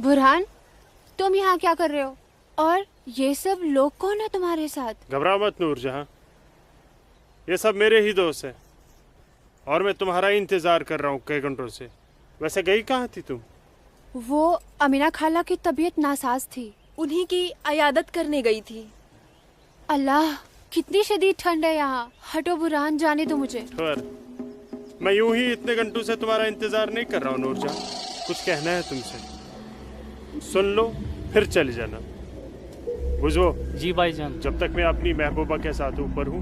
बुरहान, तुम यहाँ क्या कर रहे हो? और ये सब लोग कौन है तुम्हारे साथ? घबराओ मत नूरजहां, ये सब मेरे ही दोस्त हैं और मैं तुम्हारा ही इंतजार कर रहा हूँ कई घंटों से। वैसे गई कहाँ थी तुम? वो अमीना खाला की तबीयत नासाज थी, उन्हीं की अयादत करने गई थी। अल्लाह कितनी शदीद ठंड है यहाँ। हटो बुरहान, जाने दो मुझे। पर मैं यूं ही इतने घंटों से तुम्हारा इंतजार नहीं कर रहा हूँ नूरजहां, कुछ कहना है तुमसे, सुन लो फिर चले जाना। बुझो जी भाईजान। जब तक मैं अपनी महबूबा के साथ ऊपर हूँ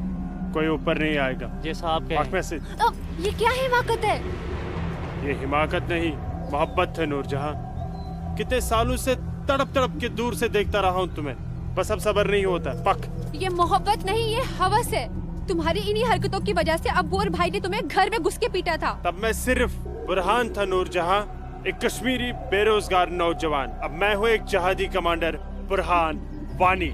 कोई ऊपर नहीं आएगा। जैसा आप कहें। में से ये क्या हिमाकत है? ये हिमाकत नहीं मोहब्बत है नूरजहां। कितने सालों से तड़प तड़प के दूर से देखता रहा हूँ तुम्हें, बस अब सब्र नहीं होता। पक ये मोहब्बत नहीं, ये हवस है। तुम्हारी इन्हीं हरकतों की वजह से अब्बू और भाई ने तुम्हें घर में घुस के पीटा था। तब मैं सिर्फ बुरहान था नूरजहां, एक कश्मीरी बेरोजगार नौजवान। अब मैं हूँ एक जहादी कमांडर बुरहान वानी।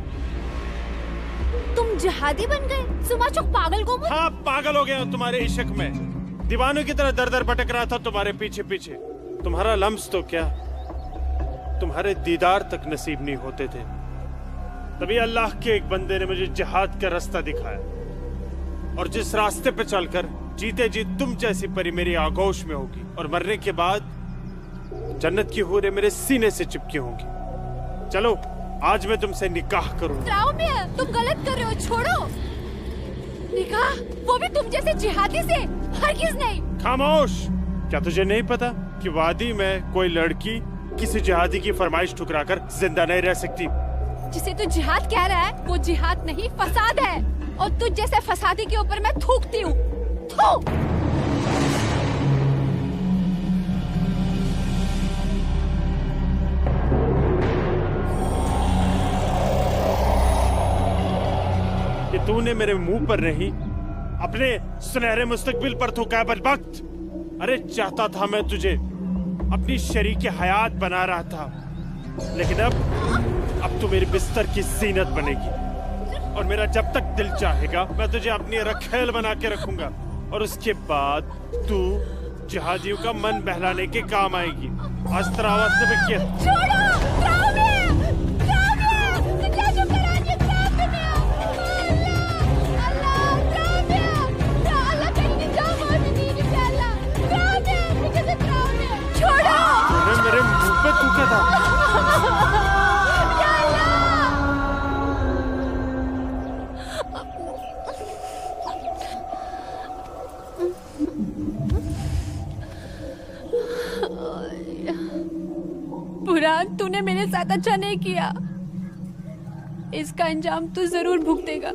तुम जहादी बन गए? सुमाचुक पागल को। हाँ पागल हो गया हूँ तुम्हारे इश्क में, दीवानों की तरह दर दर भटक रहा था तुम्हारे पीछे पीछे। तुम्हारा लम्स तो क्या, तुम्हारे दीदार तक नसीब नहीं होते थे। तभी अल्लाह के एक बंदे ने मुझे जिहाद का रास्ता दिखाया, और जिस रास्ते पे चलकर जीते जी तुम जैसी परी मेरी आगोश में होगी और मरने के बाद जन्नत की हूरें मेरे सीने से चिपकी होंगी। चलो आज मैं तुमसे निकाह करूंगा। तुम गलत कर रहे हो, छोड़ो। निकाह, वो भी तुम जैसे जिहादी से? हरगिज़ नहीं। खामोश, क्या तुझे नहीं पता कि वादी में कोई लड़की किसी जिहादी की फरमाइश ठुकराकर जिंदा नहीं रह सकती? जिसे तू जिहाद कह रहा है वो जिहाद नहीं, फसाद है। और तुझ जैसे फसादी के ऊपर मैं थूकती हूँ। थू। कि तूने मेरे मुंह पर नहीं अपने सुनहरे मुस्तकबिल पर थूका बदबख्त। अरे चाहता था मैं तुझे अपनी शरीक हयात बना रहा था, लेकिन अब तू मेरे बिस्तर की जीनत बनेगी। और मेरा जब तक दिल चाहेगा मैं तुझे अपनी रखेल बना के रखूंगा, और उसके बाद तू जिहादियों का मन बहलाने के काम आएगी। आज तेरा आवाज में क्या? मेरे मुंह पे थूका था। बुरहान, तूने मेरे साथ अच्छा नहीं किया। इसका अंजाम तू जरूर भुगतेगा।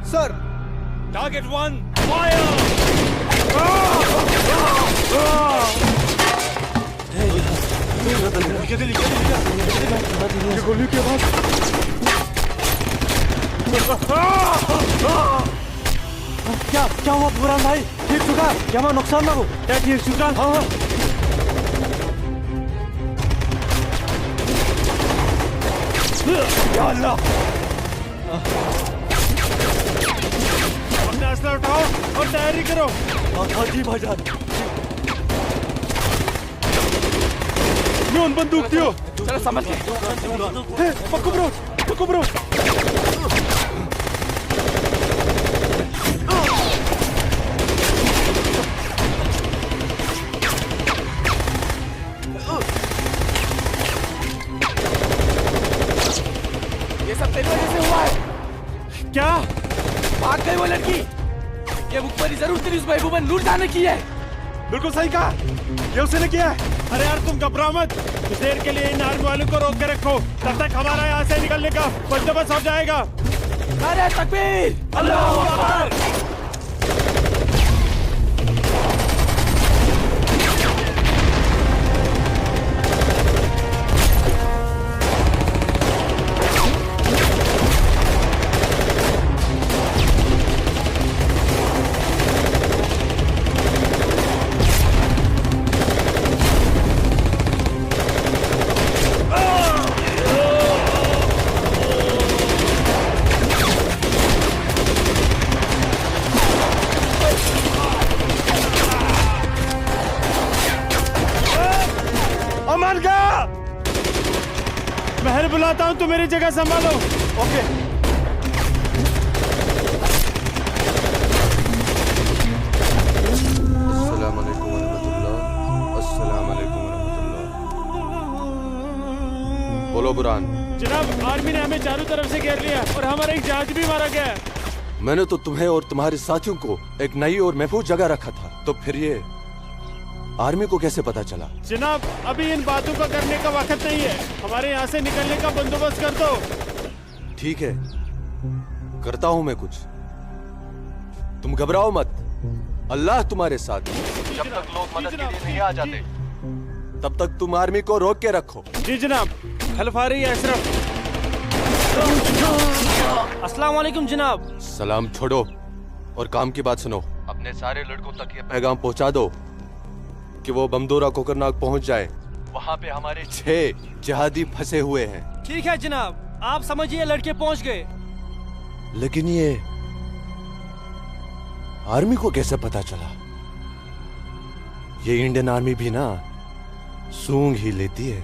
Sir, target 1 fire. ये गोली की आवाज। क्या हुआ बुरहान भाई? ठीक चुका? क्या वहाँ नुकसान ना हो? क्या ठीक चुका? हाँ। या अल्लाह! अपना असला उठाओ और तैयारी करो। हाँ जी भाईजान। न्यून बंदूक दियो। चलो समझ गए। पक्को ब्रो। तेरी उस महबूबा ने लूट जाने की है। बिल्कुल सही कहा, ये उसी ने किया है। अरे यार तुम घबराओ मत, कुछ देर के लिए इन आर्मी वालों को रोक के रखो, तब तक हमारा यहाँ से निकलने का बंदोबस्त हो जाएगा। नारे तकबीर, अल्लाहू अकबर। महल बुलाता हूँ, तुम मेरी जगह संभालो। ओके। अस्सलाम वालेकुम वरहमतुल्लाह। अस्सलाम वालेकुम वरहमतुल्लाह। बोलो बुरान। जनाब, आर्मी ने हमें चारों तरफ से घेर लिया और हमारा एक जहाज भी मारा गया है। मैंने तो तुम्हें और तुम्हारे साथियों को एक नई और महफूज जगह रखा था, तो फिर ये आर्मी को कैसे पता चला? जनाब, अभी इन बातों का करने का वक्त नहीं है, हमारे यहाँ से निकलने का बंदोबस्त कर दो। ठीक है, करता हूँ मैं कुछ। तुम घबराओ मत, अल्लाह तुम्हारे साथ है। जब तक लोग मदद के लिए नहीं आ जाते, तब तक तुम आर्मी को रोक के रखो। जी जनाब। खलफारी अशरफ। अस्सलाम वालेकुम जनाब। सलाम छोड़ो और काम की बात सुनो। अपने सारे लड़कों तक ये पैगाम पहुंचा दो कि वो बमदोरा कोकरनाग पहुंच जाए। वहाँ पे हमारे 6 जिहादी फंसे हुए हैं। ठीक है जनाब, आप समझिए लड़के पहुंच गए। लेकिन ये आर्मी को कैसे पता चला? ये इंडियन आर्मी भी ना सूंघ ही लेती है।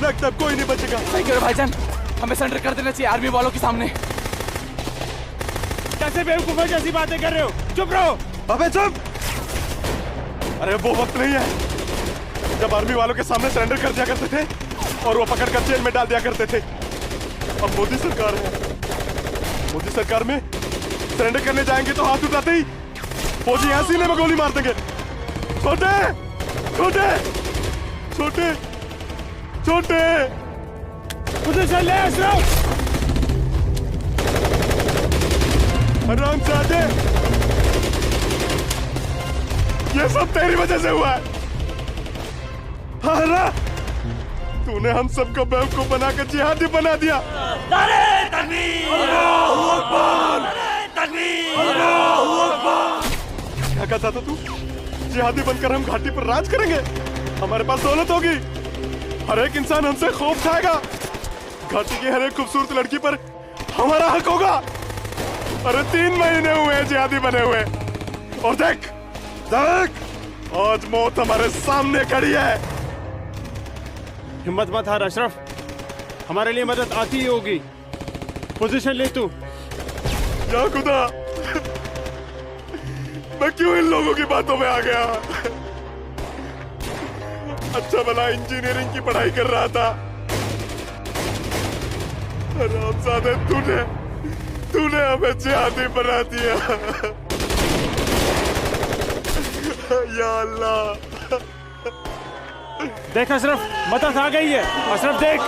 लगता है कोई नहीं बचेगा। सही करो भाईजान, हमें सरेंडर कर देना चाहिए आर्मी वालों के सामने। कैसे बेवकूफों जैसी बातें कर रहे हो? चुप रहो। अबे चुप। अरे वो वक्त नहीं है जब आर्मी वालों के सामने सरेंडर कर दिया करते थे और वो पकड़ कर जेल में डाल दिया करते थे। अब मोदी सरकार है, मोदी सरकार में सरेंडर करने जाएंगे तो हाथ उठाते ही फौजी यहाँ सीने में गोली मार देंगे। छोटे छोटे छोटे छोटे पोजीशन ले अशरफ। हरामजादे, ये सब तेरी वजह से हुआ है। हारा, तूने हम सबको बेवकूफ बनाकर जिहादी बना दिया। नारे तकबीर, अल्लाहू अकबर, नारे तकबीर, अल्लाहू अकबर। क्या कहता था तू? जिहादी बनकर हम घाटी पर राज करेंगे, हमारे पास दौलत होगी, हर एक इंसान हमसे खौफ खाएगा, घाटी की हर एक खूबसूरत लड़की पर हमारा हक होगा। अरे 3 महीने हुए हैं जिहादी बने हुए, और देख देख आज मौत हमारे सामने खड़ी है। हिम्मत मत हार अशरफ, हमारे लिए मदद आती ही होगी। पोजीशन ले तू। या खुदा, मैं क्यों इन लोगों की बातों में आ गया? अच्छा भला इंजीनियरिंग की पढ़ाई कर रहा था। हरामजादे, तूने हमें जिहादी बना दिया। या अल्लाह। देख अशरफ, मदद आ गई है। अशरफ देख।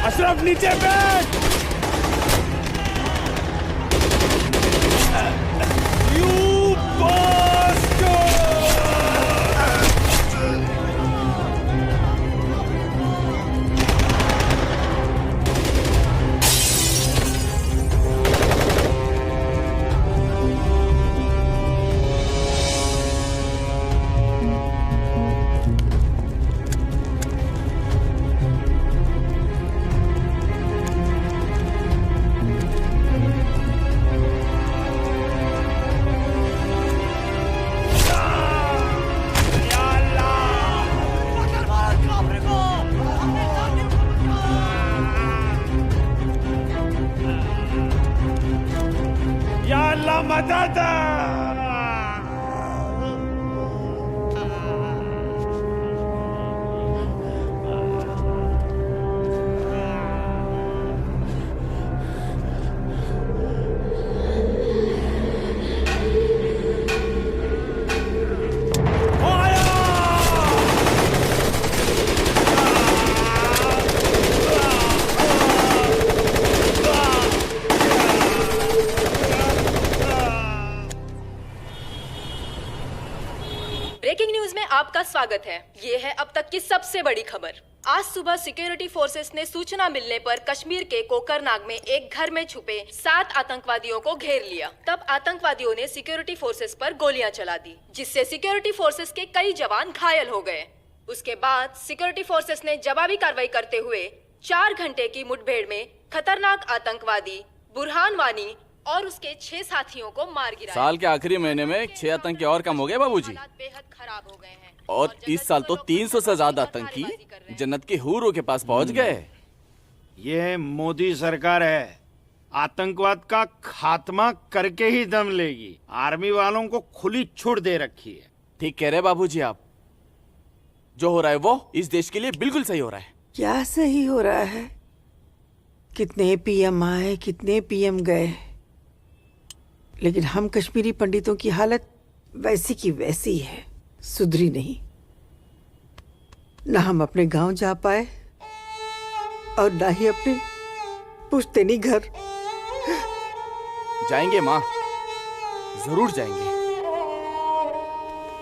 अशरफ नीचे बैठ। You bastard! या अल्लाह मदद! ब्रेकिंग न्यूज में आपका स्वागत है। ये है अब तक की सबसे बड़ी खबर। आज सुबह सिक्योरिटी फोर्सेस ने सूचना मिलने पर कश्मीर के कोकरनाग में एक घर में छुपे 7 आतंकवादियों को घेर लिया। तब आतंकवादियों ने सिक्योरिटी फोर्सेस पर गोलियां चला दी, जिससे सिक्योरिटी फोर्सेस के कई जवान घायल हो गए। उसके बाद सिक्योरिटी फोर्सेस ने जवाबी कार्रवाई करते हुए 4 घंटे की मुठभेड़ में खतरनाक आतंकवादी बुरहान वानी और उसके 6 साथियों को मार गिराया। साल के आखिरी महीने में 6 आतंकी और कम हो गए बाबूजी। हालात बेहद खराब हो गए हैं और इस साल तो 300 से ज्यादा आतंकी जन्नत की हूरों के पास पहुंच गए। ये मोदी सरकार है, आतंकवाद का खात्मा करके ही दम लेगी। आर्मी वालों को खुली छूट दे रखी है। ठीक कह रहे बाबूजी आप। जो हो रहा है वो इस देश के लिए बिल्कुल सही हो रहा है। क्या सही हो रहा है? कितने पीएम आए, कितने पीएम गए, लेकिन हम कश्मीरी पंडितों की हालत वैसी की वैसी है, सुधरी नहीं। ना हम अपने गांव जा पाए और ना ही अपने पुश्तैनी घर। जाएंगे माँ, जरूर जाएंगे।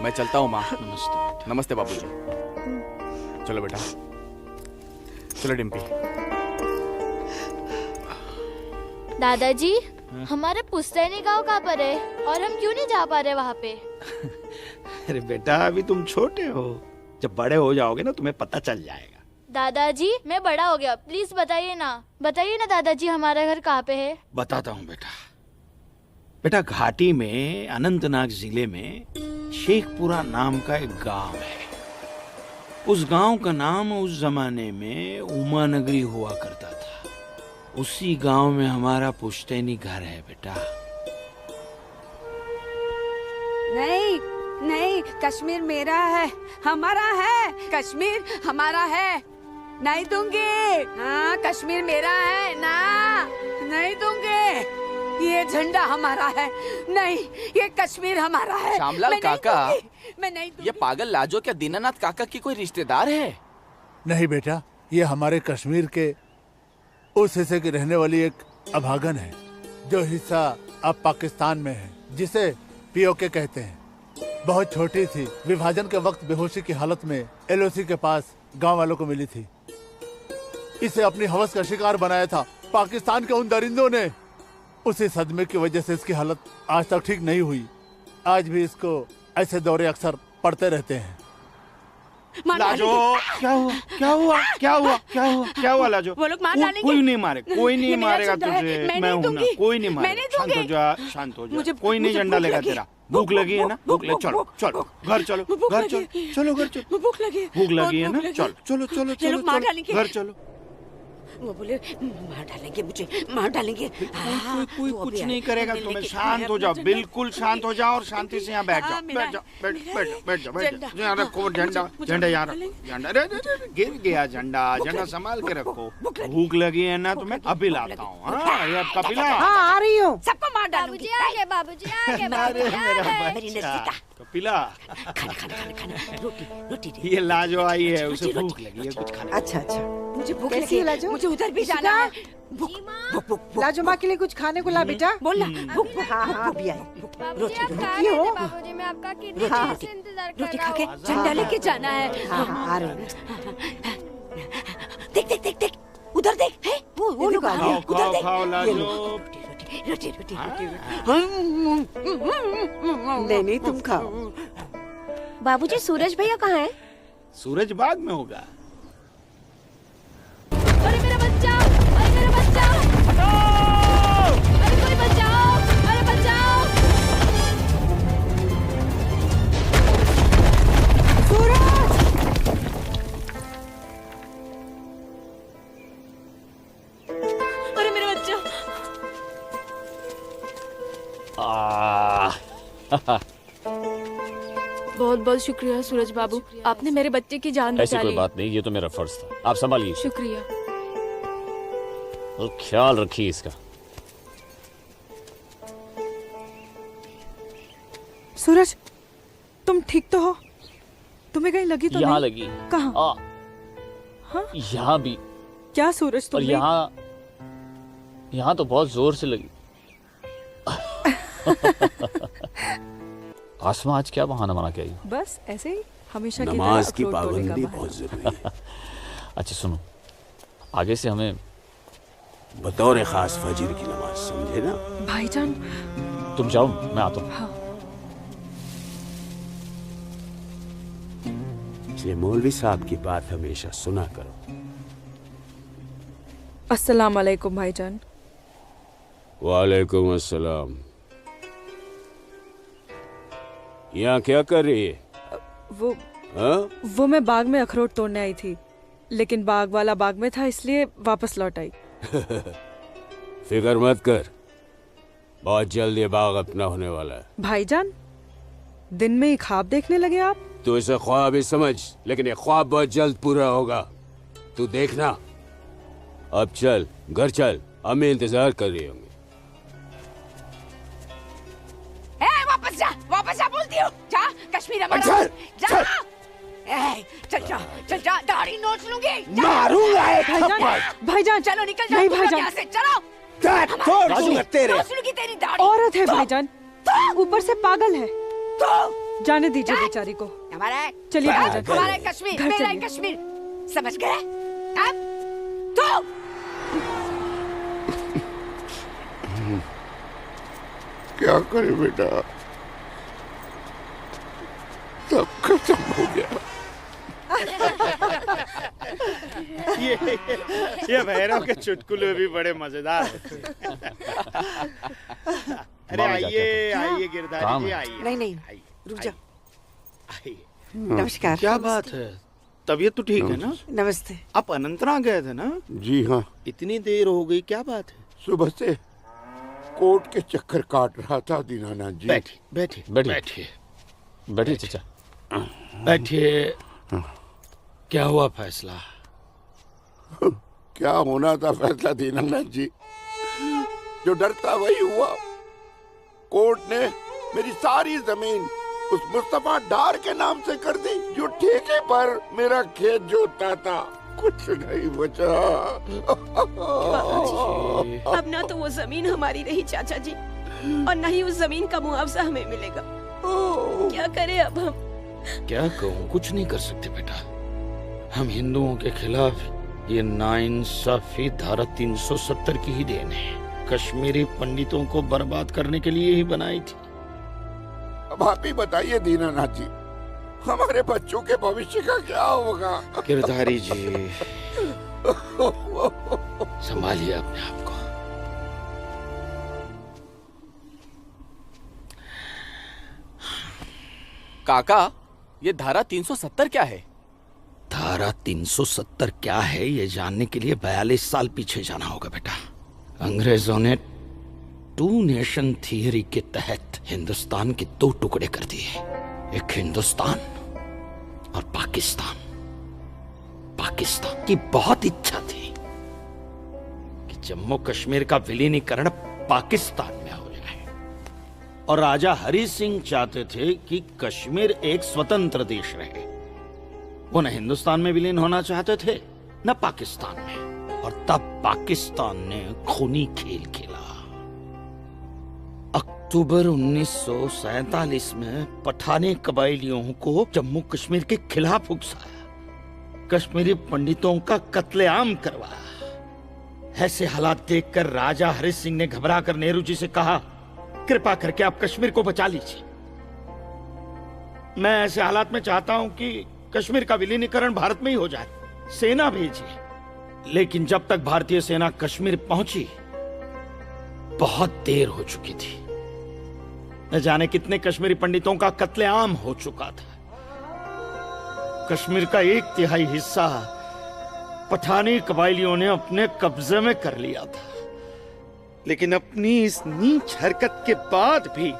मैं चलता हूँ माँ। नमस्ते। नमस्ते बाबूजी। चलो बेटा, चलो डिम्पी। दादाजी, हमारे पुश्तैनी गांव कहाँ पर है और हम क्यों नहीं जा पा रहे वहाँ पे? अरे बेटा, अभी तुम छोटे हो, जब बड़े हो जाओगे ना तुम्हें पता चल जाएगा। दादाजी, मैं बड़ा हो गया, प्लीज बताइए ना दादाजी, हमारा घर कहाँ पे है? बताता हूँ बेटा। बेटा, घाटी में अनंतनाग जिले में शेखपुरा नाम का एक गांव है। उस गांव का नाम उस जमाने में उमा नगरी हुआ करता था। उसी गांव में हमारा पुश्तैनी घर है बेटा। नहीं नहीं, कश्मीर मेरा है, हमारा है। कश्मीर हमारा है, नहीं दूंगी। हाँ, कश्मीर मेरा है ना, नहीं दूंगी। ये झंडा हमारा है, नहीं, ये कश्मीर हमारा है। श्यामलाल काका, मैं नहीं दूंगी। ये पागल लाजो क्या दीनानाथ काका की कोई रिश्तेदार है? नहीं बेटा, ये हमारे कश्मीर के उस हिस्से की रहने वाली एक अभागन है, जो हिस्सा अब पाकिस्तान में है, जिसे पीओके कहते हैं। बहुत छोटी थी, विभाजन के वक्त बेहोशी की हालत में एलओसी के पास गांव वालों को मिली थी। इसे अपनी हवस का शिकार बनाया था पाकिस्तान के उन दरिंदों ने। उसी सदमे की वजह से इसकी हालत आज तक ठीक नहीं हुई। आज भी इसको ऐसे दौरे अक्सर पड़ते रहते हैं। लाजो, क्या हुआ क्या हुआ क्या हुआ क्या हुआ क्या हुआ लाजो? वो लोग मार डालेंगे। कोई नहीं मारे, कोई नहीं ये मेरा मारेगा झंडा है, तुझे। मैं मैं नहीं हूं ना, दूंगी। कोई नहीं मैं मारेगा। नहीं शांत हो दूंगी। जा, शांत हो जा। मुझे- कोई नहीं मुझे झंडा भूख लेगा लगी। तेरा। भूख लगी है ना, भूख ले, चलो चलो घर चलो, घर चलो, चलो घर चलो। भूख लगी, भूख लगी है ना, लगी। चलो चलो चलो ये लोग मार चलो डालेंगे। घर चलो। वो बोले मार डालेंगे, मुझे मार डालेंगे। कोई कुछ नहीं करेगा तुम्हें। शांत हो जाओ, बिल्कुल शांत हो जाओ और शांति से यहाँ बैठ जाओ, बैठ जाओ, बैठ जाओ, बैठ जाओ। यहाँ रखो झंडा, झंडा यहाँ रखो, झंडा। अरे गिर गया झंडा, झंडा संभाल के रखो। भूख लगी है ना तुम्हें, अभी लाता हूँ। हाँ, ये आपका पिला। हाँ, आ रही हूँ। सबको मार डालूंगी। बाबूजी आगे, अरे मेरा बच्चा, तो पिला। खाना खाना खाना खाना, रोटी रोटी दे। ये लाजो आई है, उसे भूख लगी है, कुछ खाने। अच्छा अच्छा, मुझे भूख कैसी लगी है लाजो? मुझे उधर भी इशिका? जाना है भूख भूख भूख भूख लाजो माँ के लिए कुछ खाने को ला बेटा। बोल ना भूख भूख हाँ हाँ अभी आए। बाबूजी आप कहाँ क्यों? रहते बाबूजी? मैं आपका कितने रोटी, देर रोटी। से इंतजार कर रोटी रहा खा के हूँ। झंडा लेके जाना है हाँ हाँ आ रहे हैं। देख देख देख देख उधर देख है वो लोग आ गए उधर देख ये लो, रोटी रोटी रोटी नहीं नहीं तुम खाओ। बाबूजी सूरज भैया कहाँ है सूरज बाग में होगा। अरे मेरा बच्चा! अरे मेरा बच्चा! अरे कोई बचाओ! अरे बचाओ! अरे मेरा बच्चा! बहुत बहुत शुक्रिया सूरज बाबू, आपने मेरे बच्चे की जान ऐसी बचा कोई ली। बात नहीं, ये तो मेरा फर्ज था। आप संभालिए, शुक्रिया। और ख्याल रखिए इसका। सूरज, तुम ठीक तो हो? तुम्हें कहीं लगी तो यहाँ नहीं? लगी। कहाँ? हाँ? यहाँ भी। क्या सूरज और तुमने? यहाँ तो बहुत जोर से लगी। आसमा आज क्या बहाना बना के आई? बस ऐसे ही हमेशा की नमाज तरह की अखरोट तोड़ने का पाबंदी बहाना। बहुत जरूरी है। अच्छा सुनो, आगे से हमें बतौर खास फजर की नमाज, समझे ना? भाईजान, तुम जाओ, मैं आता हूँ। हाँ। इसलिए मौलवी साहब की बात हमेशा सुना करो। अस्सलाम वालेकुम भाईजान। वालेकुम अस्सलाम। यहाँ क्या कर रही है? वो हाँ? वो मैं बाग में अखरोट तोड़ने आई थी, लेकिन बाग वाला बाग में था इसलिए वापस लौट आई। फिक्र मत कर, बहुत जल्द ये बाग अपना होने वाला है। भाईजान, दिन में ही ख्वाब देखने लगे आप? तू इसे ख्वाब ही समझ, लेकिन ये ख्वाब बहुत जल्द पूरा होगा, तू देखना। अब चल, घर चल, अम्मी इंतजार कर रही होंगी। वापस जा बोलती हूँ जा कश्मीर हमारा चल, जा चल जा दाढ़ी नोच लूंगी मारूंगा एक भाईजान, भाईजान, चलो निकल जाओ नहीं तुम लोग भाईजान। यहाँ से चलो दूंगा तेरे। नोच लूंगी तेरी दाढ़ी औरत है भाईजान, ऊपर से पागल है। तो जाने दीजिए बेचारी को। हमारा है चलिए भाईजान, हमारा है कश्मीर घर मेरा है चलिए। कश्मीर समझ गए अब तो क्या करे बेटा, सब खत्म हो गया। ये भैरव के चुटकुले भी बड़े मजेदार हैं। अरे मामा क्या आइए कहते आइए गिरधारी काम जी है? आइए नहीं नहीं आइए, रुक जाओ। आइए। नमस्कार। क्या बात है? तबीयत तो ठीक है ना? नमस्ते। आप अनंतनाग गए थे ना? जी हाँ, इतनी देर हो गई, क्या बात है? सुबह से कोर्ट के चक्कर काट रहा था दीनानाथ जी। बैठिए बैठिए बैठिए। बैठिए चाचा। बैठिए। क्या हुआ फैसला? क्या होना था फैसला दीनानाथ जी, जो डर था वही हुआ। कोर्ट ने मेरी सारी जमीन उस मुस्तफा डार के नाम से कर दी, जो ठेके पर मेरा खेत जोतता था। कुछ नहीं बचा। अब ना तो वो जमीन हमारी रही चाचा जी, और न ही उस जमीन का मुआवजा हमें मिलेगा। क्या करें अब हम? क्या कहूँ, कुछ नहीं कर सकते बेटा। हम हिंदुओं के खिलाफ ये नाइंसाफी धारा 370 की ही देन है। कश्मीरी पंडितों को बर्बाद करने के लिए ही बनाई थी। अब आप ही बताइए दीनानाथ जी, हमारे बच्चों के भविष्य का क्या होगा? गिरधारी जी, संभालिए अपने आप को। काका, ये धारा 370 क्या है? धारा 370 क्या है, ये जानने के लिए 42 साल पीछे जाना होगा बेटा। अंग्रेजों ने टू नेशन थियरी के तहत हिंदुस्तान के दो टुकड़े कर दिए, एक हिंदुस्तान और पाकिस्तान। पाकिस्तान की बहुत इच्छा थी कि जम्मू कश्मीर का विलीनीकरण पाकिस्तान में हो जाए, और राजा हरि सिंह चाहते थे कि कश्मीर एक स्वतंत्र देश रहे। वो न हिंदुस्तान में विलीन होना चाहते थे न पाकिस्तान में। और तब पाकिस्तान ने खूनी खेल खेला। अक्टूबर 1947 में पठानी कबायलियों को जम्मू कश्मीर के खिलाफ उकसाया, कश्मीरी पंडितों का कत्लेआम करवाया। ऐसे हालात देखकर राजा हरि सिंह ने घबराकर नेहरू जी से कहा, कृपा करके आप कश्मीर को बचा लीजिए। मैं ऐसे हालात में चाहता हूं कि कश्मीर का विलीनीकरण भारत में ही हो जाए, सेना भेजिए। लेकिन जब तक भारतीय सेना कश्मीर पहुंची बहुत देर हो चुकी थी। न जाने कितने कश्मीरी पंडितों का कत्लेआम हो चुका था। कश्मीर का 1/3 हिस्सा पठानी कबायलियों ने अपने कब्जे में कर लिया था। लेकिन अपनी इस नीच हरकत के बाद भी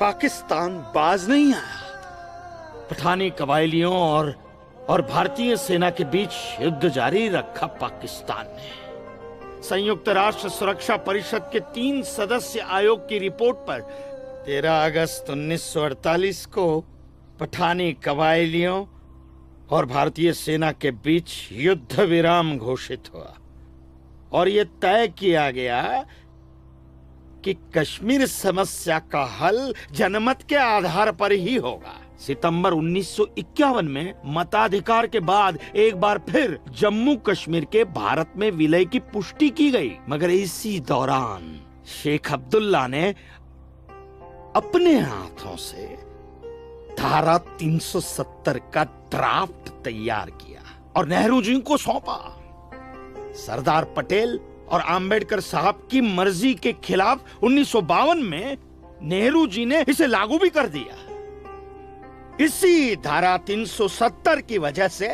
पाकिस्तान बाज नहीं आया। पठानी कबायलियों और भारतीय सेना के बीच युद्ध जारी रखा पाकिस्तान ने। संयुक्त राष्ट्र सुरक्षा परिषद के 3 सदस्य आयोग की रिपोर्ट पर 13 अगस्त 1948 को पठानी कबायलियों और भारतीय सेना के बीच युद्ध विराम घोषित हुआ और यह तय किया गया कि कश्मीर समस्या का हल जनमत के आधार पर ही होगा। सितंबर 1951 में मताधिकार के बाद एक बार फिर जम्मू कश्मीर के भारत में विलय की पुष्टि की गई, मगर इसी दौरान शेख अब्दुल्ला ने अपने हाथों से धारा 370 का ड्राफ्ट तैयार किया और नेहरू जी को सौंपा। सरदार पटेल और अंबेडकर साहब की मर्जी के खिलाफ 1952 में नेहरू जी ने इसे लागू भी कर दिया। इसी धारा 370 की वजह से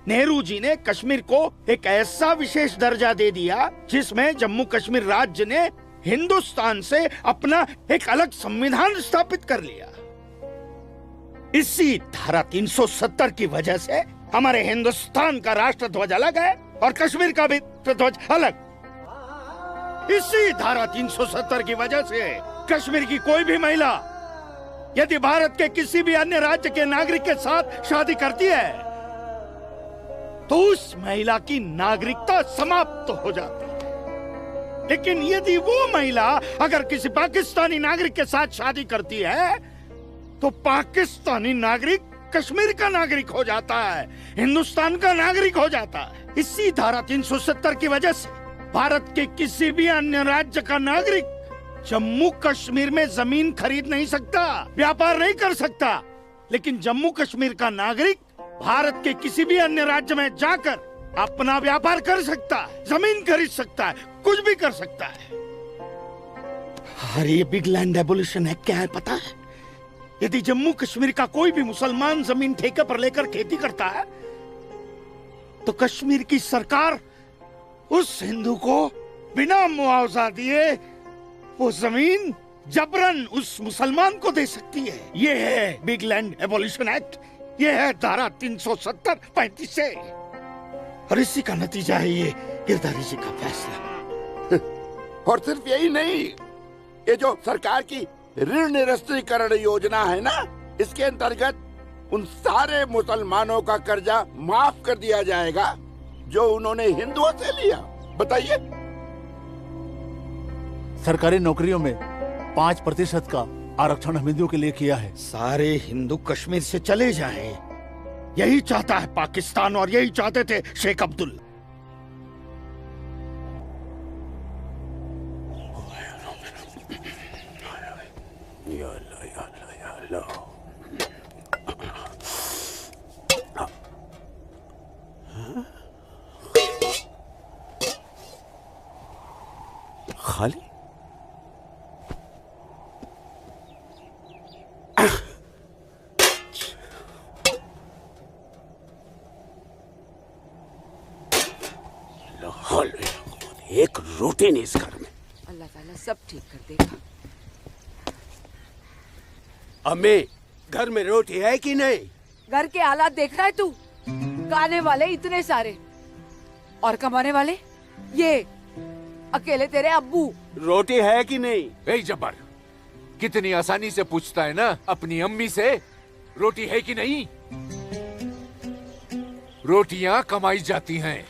नेहरू जी ने कश्मीर को एक ऐसा विशेष दर्जा दे दिया जिसमें जम्मू कश्मीर राज्य ने हिंदुस्तान से अपना एक अलग संविधान स्थापित कर लिया। इसी धारा 370 की वजह से हमारे हिंदुस्तान का राष्ट्र ध्वज अलग है और कश्मीर का भी ध्वज अलग। इसी धारा 370 की वजह से कश्मीर की कोई भी महिला यदि भारत के किसी भी अन्य राज्य के नागरिक के साथ शादी करती है तो उस महिला की नागरिकता समाप्त हो जाती है। लेकिन यदि वो महिला अगर किसी पाकिस्तानी नागरिक के साथ शादी करती है तो पाकिस्तानी नागरिक कश्मीर का नागरिक हो जाता है, हिंदुस्तान का नागरिक हो जाता है। इसी धारा 370 की वजह से भारत के किसी भी अन्य राज्य का नागरिक जम्मू कश्मीर में जमीन खरीद नहीं सकता, व्यापार नहीं कर सकता। लेकिन जम्मू कश्मीर का नागरिक भारत के किसी भी अन्य राज्य में जाकर अपना व्यापार कर सकता है, जमीन खरीद सकता है, कुछ भी कर सकता है। अरे ये बिग लैंड एबोल्यूशन एक्ट क्या है पता है? यदि जम्मू कश्मीर का कोई भी मुसलमान जमीन ठेके पर लेकर खेती करता है तो कश्मीर की सरकार उस हिंदू को बिना मुआवजा दिए वो जमीन जबरन उस मुसलमान को दे सकती है। ये है बिग लैंड एबोल्यूशन एक्ट, ये है धारा 370-35 से। और इसी का नतीजा है ये गिरधारी जी का फैसला। और सिर्फ यही नहीं, ये जो सरकार की ऋण निरस्तीकरण योजना है ना, इसके अंतर्गत उन सारे मुसलमानों का कर्जा माफ कर दिया जाएगा जो उन्होंने हिंदुओं से लिया। बताइए। सरकारी नौकरियों में 5% का आरक्षण हम हिंदुओं के लिए किया है। सारे हिंदू कश्मीर से चले जाएं, यही चाहता है पाकिस्तान और यही चाहते थे शेख अब्दुल्ला। खाली एक रोटी नहीं इस घर में। अल्लाह ताला सब ठीक कर देगा। अम्मी, घर में रोटी है कि नहीं? घर के हालात देख रहा है तू? खाने वाले इतने सारे और कमाने वाले ये अकेले तेरे अब्बू। रोटी है कि नहीं? ए जब्बार, कितनी आसानी से पूछता है ना अपनी अम्मी से रोटी है कि नहीं। रोटियां कमाई जाती हैं,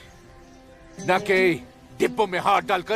न कि डिब्बों में हाथ डालकर